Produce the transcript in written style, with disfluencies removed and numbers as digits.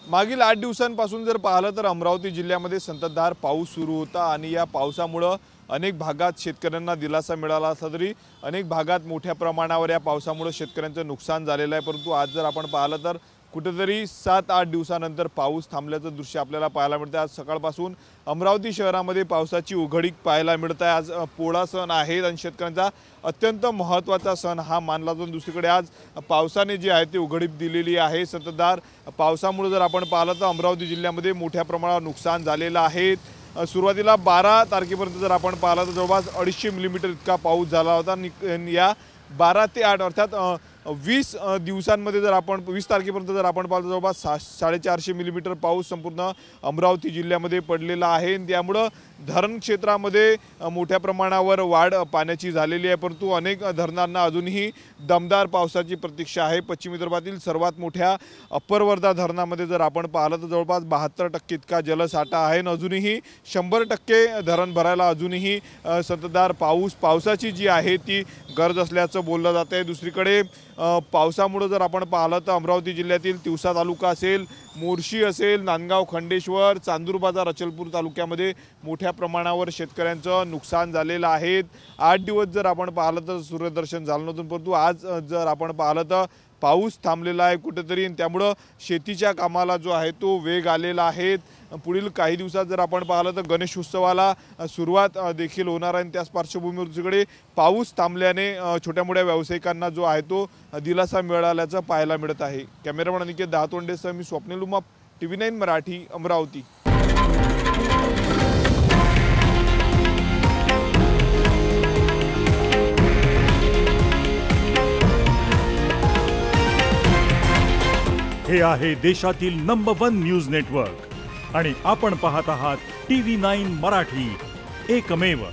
मागील 8 दिवसांपासून जर पाहिलं तर अमरावती जिल्ह्यामध्ये संततधार पाऊस सुरू होता आणि या पावसामुळे अनेक भागात शेतकऱ्यांना दिलासा मिळाला असला तरी अनेक भागात मोठ्या प्रमाणावर या पावसामुळे शेतकऱ्यांचं नुकसान झालेलं आहे। परंतु आज जर आपण पाहिलं तर कुठेतरी 7-8 दिवसानंतर पाऊस थांबल्याचं दृश्य आपल्याला पाहायला मिळतं। आज सकाळपासून अमरावती शहरामध्ये पावसाची उघडीक पाहायला मिळत आहे। आज पोळा सण आहे आणि शेतकऱ्यांचा अत्यंत महत्त्वाचा सण हा मानला जातो। दुसरीकडे आज पावसाने जी आहे ती उघडीक दिलेली आहे। संततधार पावसामुळे जर आपण पाहिलं तर अमरावती जिल्ह्यामध्ये मोठ्या प्रमाणावर नुकसान झालेलं आहे। सुरुवातीला 12 तारखेपर्यंत जर आपण पाहिलं तर जवळपास 250 मिलीमीटर इतका पाऊस झाला होता। या 12 ते 8 अर्थात 20 दिवसांमध्ये जर आपण 20 तारखेपर्यंत जर आपण पाहिलं जवळपास 450 मिलीमीटर पाऊस संपूर्ण अमरावती जिल्ह्यामध्ये पडलेला आहे। त्यामुळे धरण क्षेत्रामध्ये मोठ्या प्रमाणावर वाढ पाण्याची झालेली आहे। परंतु अनेक धरणांना अजूनही दमदार पावसाची प्रतीक्षा आहे। पश्चिम विदर्भातील सर्वात मोठ्या अप्पर वर्धा धरणामध्ये जर आपण पाहिलं तर जवळपास 72% इतका जलसाठा आहे। अजूनही 100% धरण भरायला अजूनही संततधार पावसाची जी आहे ती गरज असल्याचं बोललं जात आहे। दुसरीकडे पावसामुळे जर आपण पाहिलं तर अमरावती जिल्ह्यातील तिवसा तालुका असेल, मोर्शी असेल, नांदगाव, खंडेश्वर, चांदूर बाजार, अचलपूर तालुक्यामध्ये मोठ्या प्रमाणावर शेतकऱ्यांचं नुकसान झालेलं आहे। 8 दिवस जर आपण पाहिलं तर सूर्यदर्शन झालं नव्हतं, परंतु आज जर आपण पाहिलं तर पाऊस थांबलेला आहे कुठेतरी। त्यामुळे शेतीच्या कामाला जो आहे तो वेग आलेला आहे। पुढील काही दिवसात जर आपण पाहिलं तर गणेश उत्सवाला सुरुवात देखील होणार आहे। त्याच पार्श्वभूमीवर दुसरीकडे पाऊस थांबल्याने छोट्या मोठ्या व्यावसायिकांना जो आहे तो दिलासा मिळाल्याचं पाहायला मिळत आहे। कॅमेरामन अनिकेत दातोंडेसह मी स्वप्नील उमाप, TV9 मराठी, अमरावती। हे आहे देशातील नंबर 1 न्यूज नेटवर्क आणि आपण पाहत आहात TV9 मराठी, एकमेव।